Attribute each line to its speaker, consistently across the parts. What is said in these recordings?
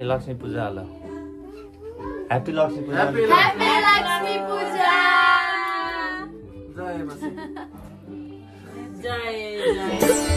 Speaker 1: लक्ष्मी पूजा आला। हैप्पी लक्ष्मी पूजा।
Speaker 2: हैप्पी लक्ष्मी पूजा।
Speaker 3: जय माता।
Speaker 2: जय जय।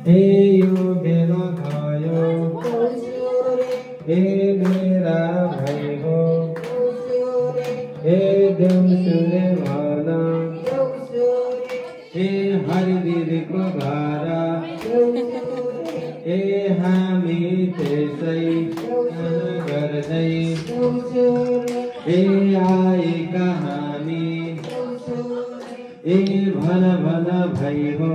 Speaker 3: ए यो बेला भयो ए मेरा भाइ हो ए देउसुरे भन ए हरिदिदीको घर ए हामी त्यसै गर्दै ए आएका हामी ए भन भन भाइ हो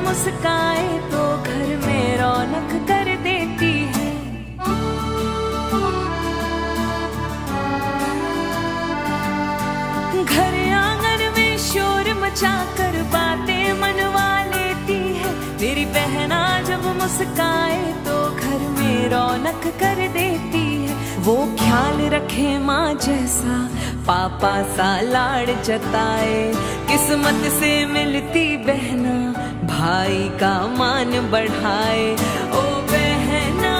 Speaker 4: मुस्काए तो घर में रौनक कर देती है। घर आंगन में शोर मचा कर बातें मनवा लेती है। मेरी बहना जब मुस्काए तो घर में रौनक कर देती है। वो ख्याल रखे माँ जैसा, पापा सा लाड़ जताए। किस्मत से मिलती बहना भाई का मान बढ़ाए। ओ बहना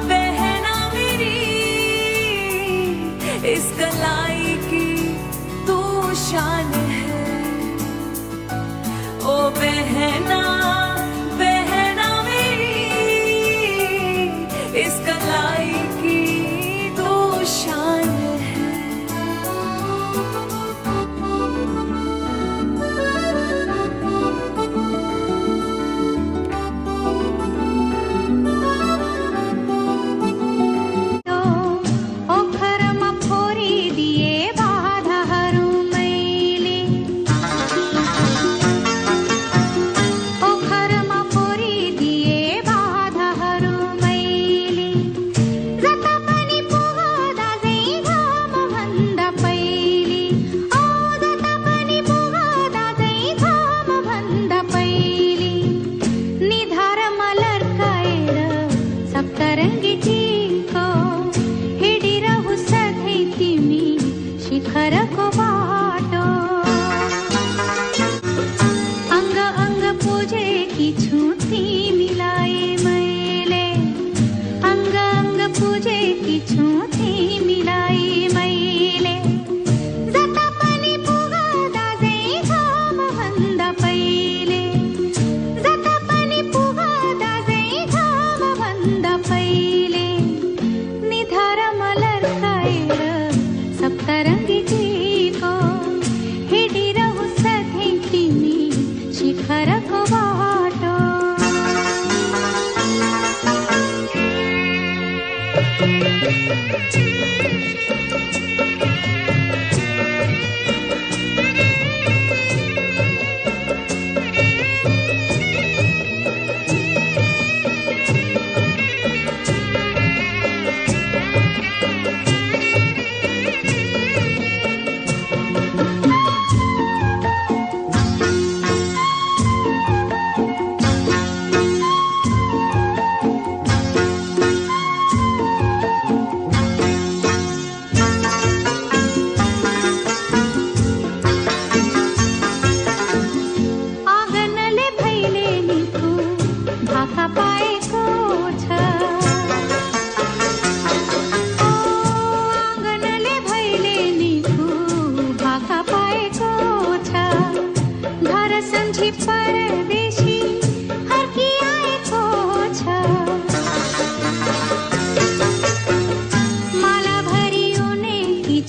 Speaker 4: बहना मेरी, इस कलाई की तू शान है। ओ बहना बहना मेरी, इस कलाई की तू शान है।
Speaker 5: ओ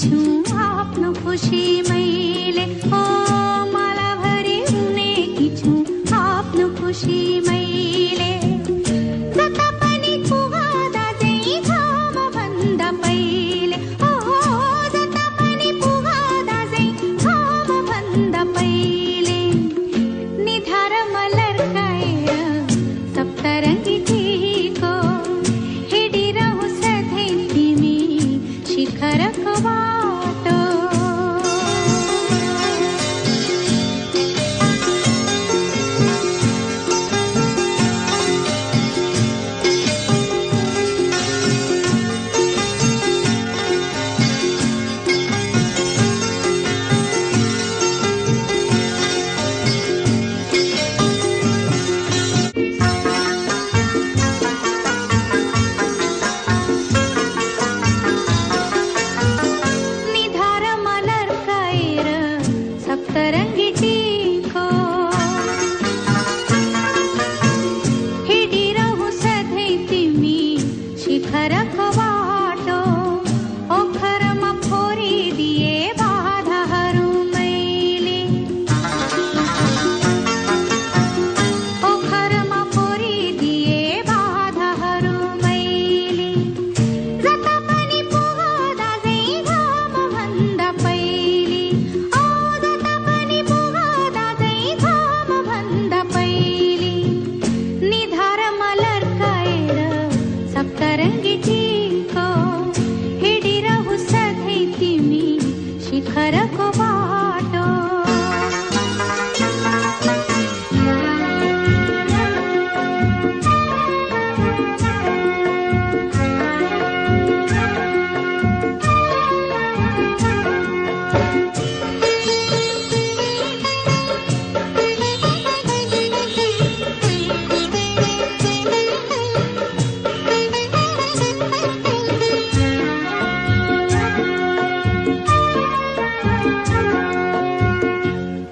Speaker 5: छु आफ्नो खुसी मैले ओ माला भरि उनेकी छु आफ्नो खुसी मैले जता पनि पुगादा चाहिँ घाम भन्दा पहिले ओ जता पनि पुगादा चाहिँ घाम भन्दा पहिले निधारमा लर्काएर सप्तरङ्गी टीको हिँडिरहु सधैँ तिमी शिखरको बाटो निधारमा लर्काएर सप्तरङ्गी टीको हिँडिरहु सधैँ तिमी शिखरको बाटो ओखरमा फोरिदिए बाधाहरू मैले ओखरमा फोरिदिए बाधाहरू मैले जता पनि पुगादा चाहिँ घाम भन्दा पहिले ओ जता पनि पुगादा चाहिँ घाम भन्दा पहिले निधारमा लर्काएर सप्तरङ्गी टीको हिँडिरहु सधैँ तिमी शिखरको बाटो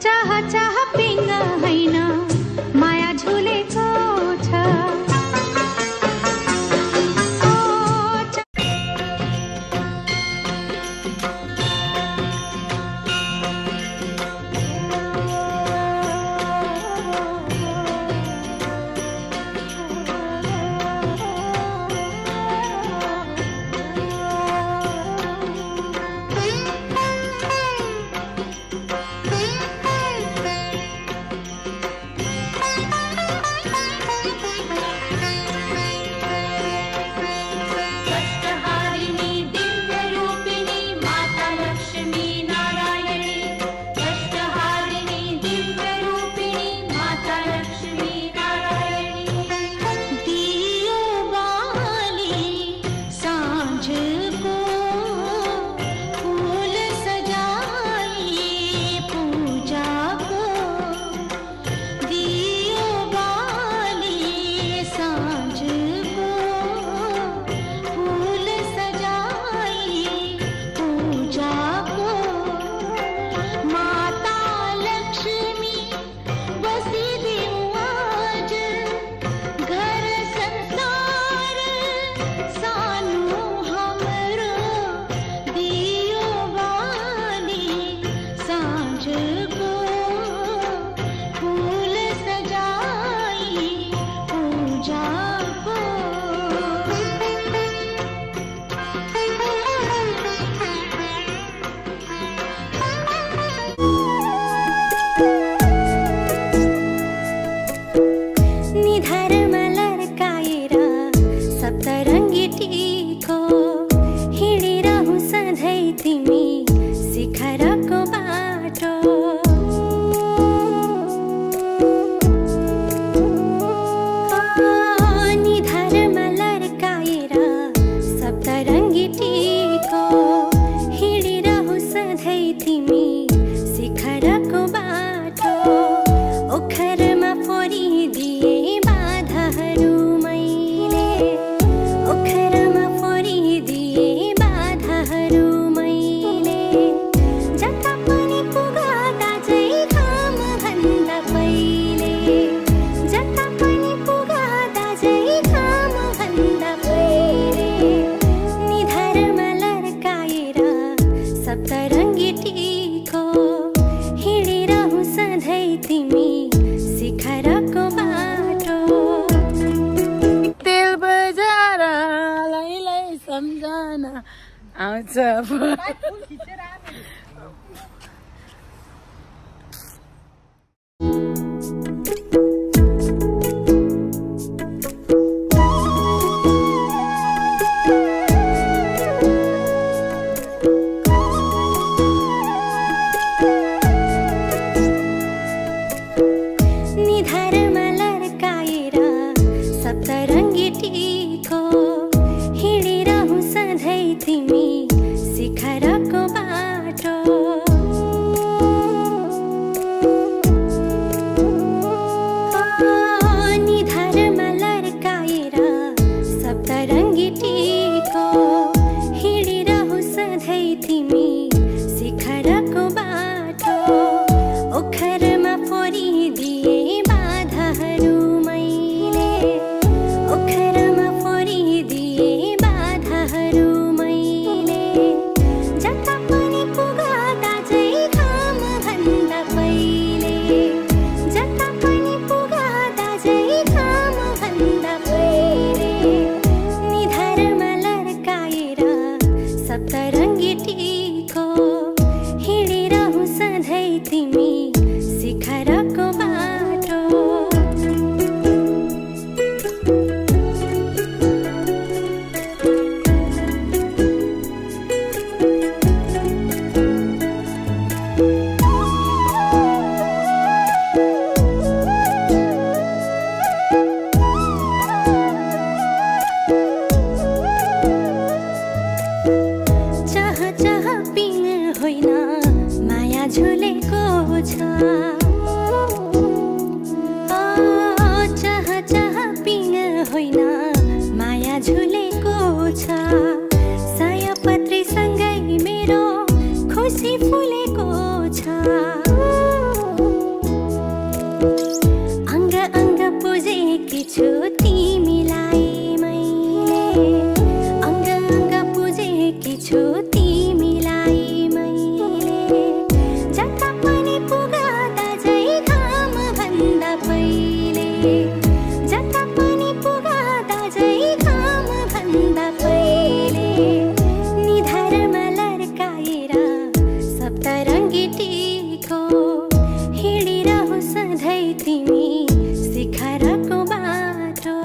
Speaker 5: चाह चाह पिङ्ग होइन माया झुलेको छ ओ
Speaker 2: कष्टहारिणी दिव्यरूपिणी माता लक्ष्मी नारायणी कष्टहारिणी दिव्यरूपिणी माता लक्ष्मी नारायणी
Speaker 5: दियो बाली सांझ को फूल सजाइए पूजा को दियो बाली सांझ को फूल सजाइए पूजा को माता लक्ष्मी बसी देऊ आज घर संसार सानु हमरो दियो बाली सांझ को फूल सजाई पूजा को निधारमा लर्काएर सप्तरङ्गी टीको हिँडिरहु सधैँ तिमी शिखरको बाटो निधारमा लर्काएर सप्तरङ्गी टीको हिँडिरहु सधैँ तिमी शिखरको बाटो ओखरमा फोरिदिए बाधाहरू मैले ओखरमा फोरिदिए बाधाहरू मैले सप्तरङ्गी टीको हिँडिरहँ सधैँ तिमी शिखरको बाटो
Speaker 6: तेल बजार लाई सम्झना आउँछ
Speaker 5: निधारमा लड्काएर सप्तरङ्गी टीको हिँडिरहँ सधैँ तिमी शिखरको बाटो निधारमा लड्काएर सप्तरङ्गी टीको हिँडिरहँ सधैँ तिमी शिखरको बाटो ओखरमा फोरिदिए बाधाहरू मैले ओखरमा फोरिदिए बाधाहरू मैले जता पनि पुगादा चाहिँ घाम भन्दा पहिले जता पनि पुगादा चाहिँ घाम भन्दा पहिले निधारमा लड्काएर सप्तरङ्गी टीको हिँडिरहँ सधैँ तिमी शिखरको बाटो चाह चाह पिङ होइन माया झुलेको छ चाह चाह पिङ होइन माया झुलेको छ सयपत्रीसँगै मेरो खुसी फुलेको छ अङ्ग अङ्ग पुजेकी छु तिमीलाई मैले अङ्ग अङ्ग पुजेकी छु तिमीलाई मैले जता पनि पुगादा चाहिँ घाम भन्दा पहिले जता पनि पुगादा चाहिँ घाम भन्दा पहिले निधारमा लड्काएर सप्तरङ्गी टीको हिँडिरहँ सधैँ तिमी शिखरको बाटो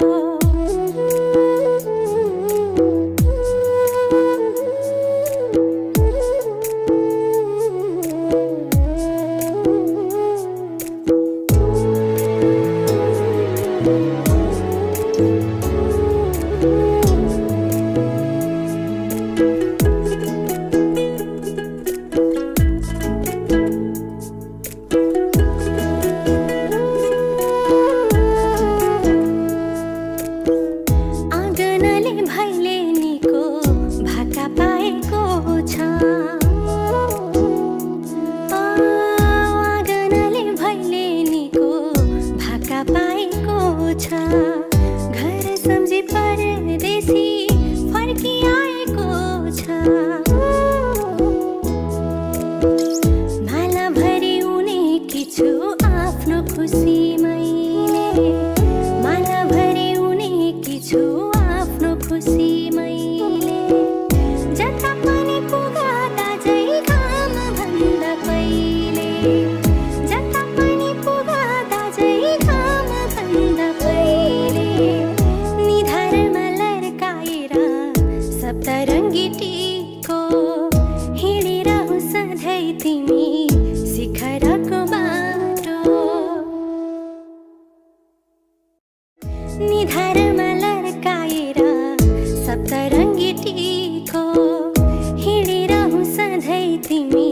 Speaker 5: आँगनले भैलेनीको भाका पाएको छ आँगनले भैलेनीको भाका पाएको छ घर सम्झी परदेशी फर्किआएको छ मालाभरि उनेकी छु आफ्नो खुसी मैले मालाभरि उनेकी छु आफ्नो खुसी मैले जता पनि पुगादा चाहिँ घाम भन्दा पहिले जता पनि पुगादा चाहिँ घाम भन्दा पहिले निधारमा लड्काएर सप्तरङ्गी टीको हिँडिरहँ सधैँ तिमी शिखरको बाटो निधारमा लड्काएर सप्तरङ्गी टीको हिँडिरहँ सधैँ तिमी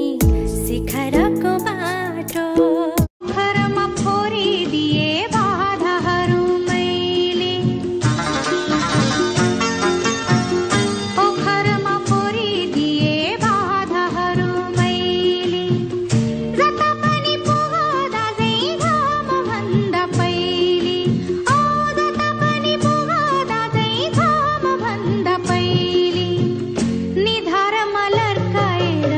Speaker 5: शिखरको बाटो घरमा फोरिदिए बाधाहरू मैले ओखरमा फोरिदिए बाधाहरू मैले जता पनि पुगादा चाहिँ घाम भन्दा पहिले जता पनि पुगादा चाहिँ घाम भन्दा पहिले निधारमा लड्काएर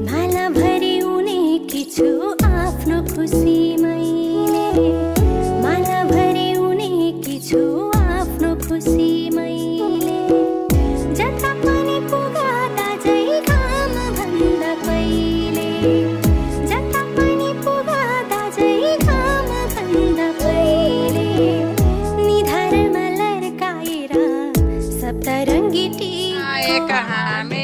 Speaker 5: माला भरि उनेकी छु आफ्नो खुसी मैले माला भरि उनेकी छु आफ्नो खुसी मैले जता पनि पुगाता जै काम भन्दा पहिले जता पनि पुगाता जै काम भन्दा पहिले निधारमा लड्काएर सप्तरङ्गी टीका
Speaker 6: हामी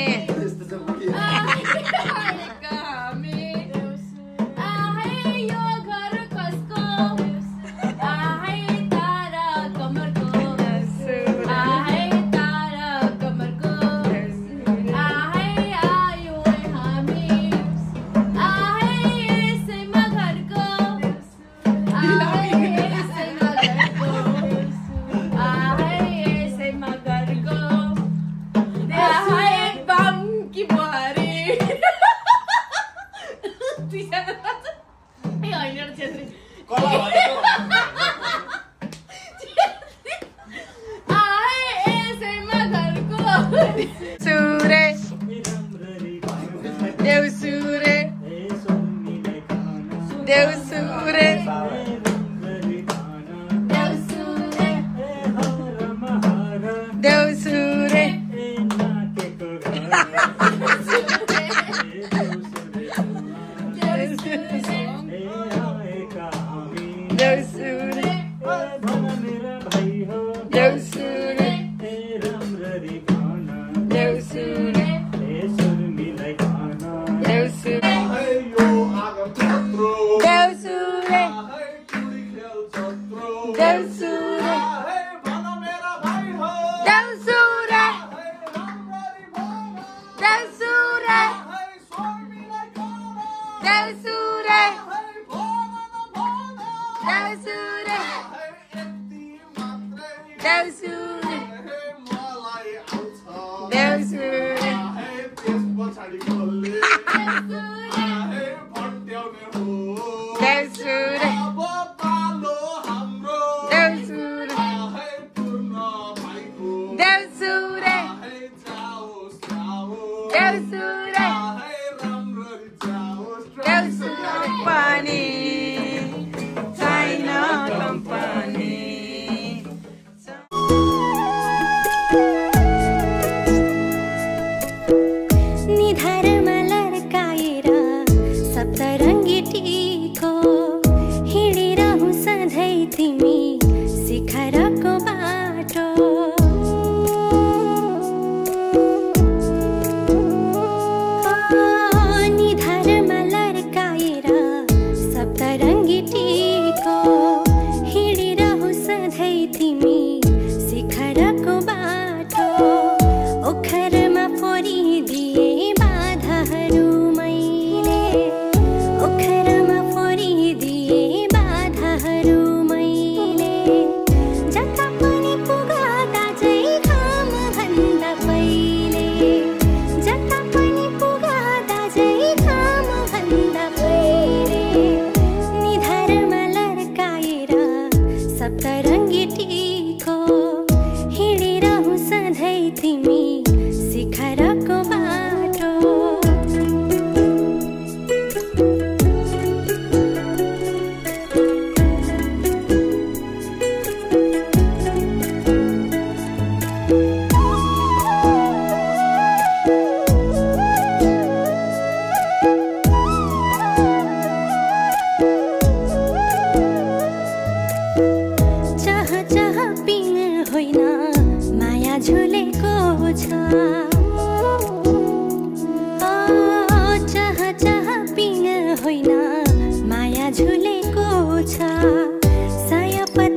Speaker 5: चाह चाह पिङ होइन